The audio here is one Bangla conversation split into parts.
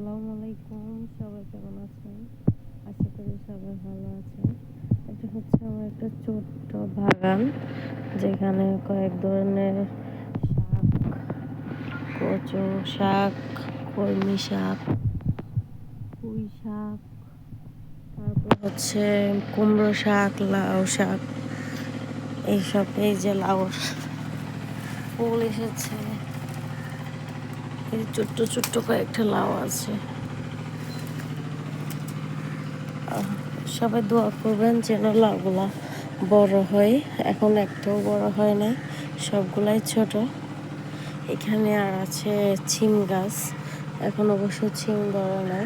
আসসালামু আলাইকুম, সবাই কেমন আছেন? আশা করি সবাই ভালো আছেন। এটা হচ্ছে আমার একটা ছোট্ট বাগান, যেখানে কয়েক ধরনের শাক, কচু শাক, কলমি শাক, পুঁই শাক, তারপর হচ্ছে কুমড়ো শাক, লাউ শাক, এইসব। এই যে লাউর ফুল এসেছে, এই ছোট্ট ছোট্ট কয়েকটা লাউ আছে। সবাই দোয়া করবেন যেন লাউগুলা বড় হয়। এখন একটাও বড় হয় নাই, সবগুলাই ছোট। এখানে আর আছে ছিম গাছ, এখন অবশ্য ছিম ধরে নাই।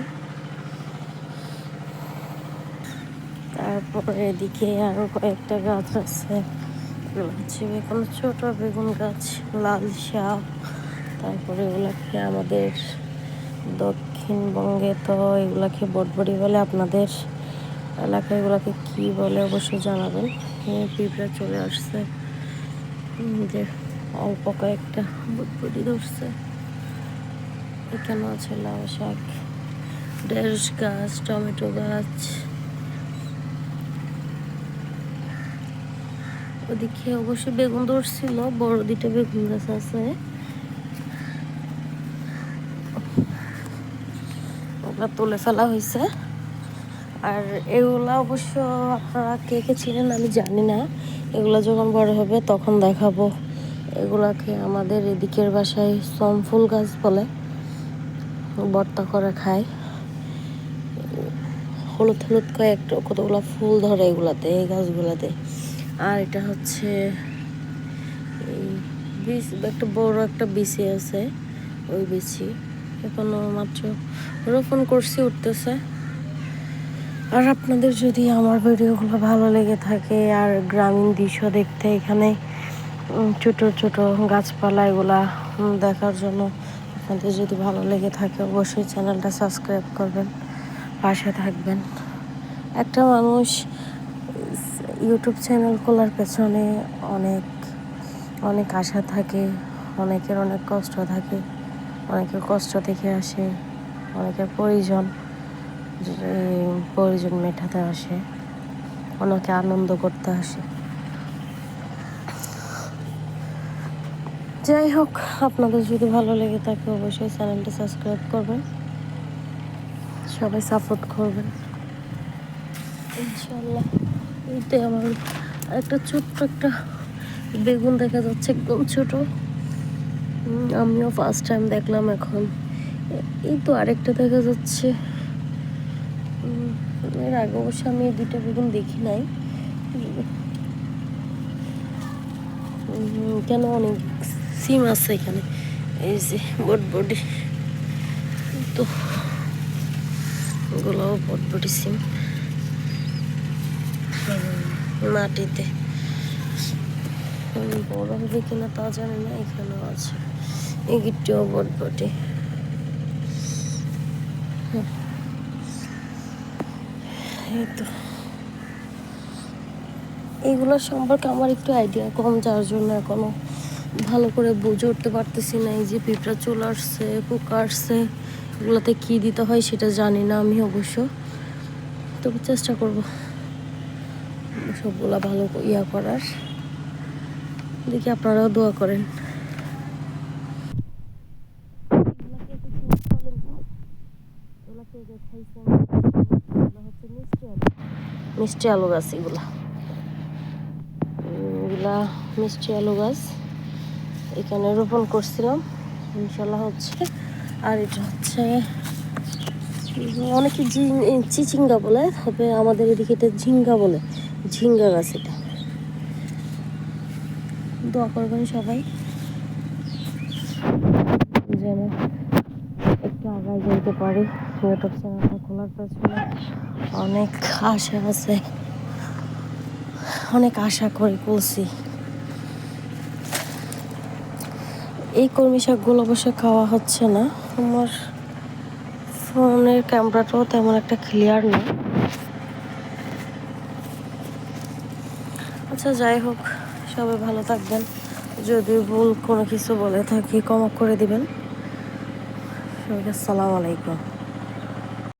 তারপরে এদিকে আরো কয়েকটা গাছ আছে, হচ্ছে বেগুন, ছোট বেগুন গাছ, লাল শাক। তারপরে এগুলাকে আমাদের দক্ষিণবঙ্গে তো এগুলাকে বটবটি বলে, আপনাদের এলাকায় এগুলাকে কি বলে অবশ্যই জানাবেন। পিঁপড়া চলে আসছে, যে অল্প কয়েকটা বটবটি ধরছে। এখানে আছে লাউ শাক, ঢেঁড়স গাছ, টমেটো গাছ। ওদিকে অবশ্যই বেগুন ধরছিল, বড় দুটো বেগুন গাছ আছে, ওগুলা তুলে ফেলা হয়েছে। আর এগুলা অবশ্য আপনারা কে কে চিনেন আমি জানি না, এগুলা যখন বড় হবে তখন দেখাবো। এগুলাকে আমাদের এদিকের বাসায় সমফুল গাছ বলে, ভর্তা করে খায়। হলুদ হলুদ কয়েকটা কতগুলো ফুল ধরে এগুলাতে, এই গাছগুলাতে। আর এটা হচ্ছে এই বীজ, একটা বড় একটা বিচি আছে, ওই বিচি এখনো মাত্র রোপণ করছি, উঠতেছে। আর আপনাদের যদি আমার ভিডিওগুলো ভালো লেগে থাকে আর গ্রামীণ দৃশ্য দেখতে, এখানে ছোট ছোট গাছপালা এগুলা দেখার জন্য আপনাদের যদি ভালো লেগে থাকে, অবশ্যই চ্যানেলটা সাবস্ক্রাইব করবেন, পাশে থাকবেন। একটা মানুষ ইউটিউব চ্যানেল খোলার পেছনে অনেক অনেক আশা থাকে, অনেকের অনেক কষ্ট থাকে, অনেকের কষ্ট দেখে আসে, অনেকের প্রয়োজন মেটাতে আসে, অনেকে আনন্দ করতে আসে। যাই হোক, আপনাদের যদি ভালো লেগে থাকে অবশ্যই চ্যানেলটা সাবস্ক্রাইব করবেন, সবাই সাপোর্ট করবেন ইনশাল্লাহ। এইতে আমার একটা ছোট্ট একটা বেগুন দেখা যাচ্ছে, একদম ছোট। আমিও ফার্স্ট টাইম দেখলাম এখন। এই তো আরেকটা দেখা যাচ্ছে, এর আগে অবশ্য আমি এই দুইটা বেগুন দেখি নাই। কেন অনেক সিম আছে এখানে, এই যে বটবটি, তো ওগুলোও বটবটি সিম মাটিতে। বড় হবে কিনা তা জানি না, এখানেও আছে, এই গিটটিও বটবটি। এই তো এইগুলোর সম্পর্কে আমার একটু আইডিয়া কম, যার জন্য এখনো ভালো করে বুঝে উঠতে পারতেছি না। এই যে পিঁপড়া চলে আসছে, পোকা আসছে, এগুলোতে কী দিতে হয় সেটা জানি না আমি অবশ্য, তবে চেষ্টা করব সবগুলা ভালো করার। দেখি আপনারাও দোয়া করেন। মিষ্টি আলু গাছ, এগুলা মিষ্টি আলু গাছ এখানে রোপণ করছিলাম, ইনশাল্লাহ হচ্ছে। আর এটা হচ্ছে অনেকে চিচিঙ্গা বলে, তবে আমাদের এদিকে এটা ঝিঙ্গা বলে, ঝিঙ্গা গাছ। এটা দোয়া করবেন সবাই যেন একটু আগায় যেতে পারি। ইউটিউব চ্যানেলটা খোলার পেছনে অনেক আশা আছে, অনেক আশা করে বলছি। এই কলমি শাকগুলো অবশ্য খাওয়া হচ্ছে না, আমার ফোনের ক্যামেরাটাও তেমন একটা ক্লিয়ার না। আচ্ছা, যাই হোক, সবাই ভালো থাকবেন। যদি ভুল কোনো কিছু বলে থাকি ক্ষমা করে দিবেন। সবাইকে আসসালামু আলাইকুম।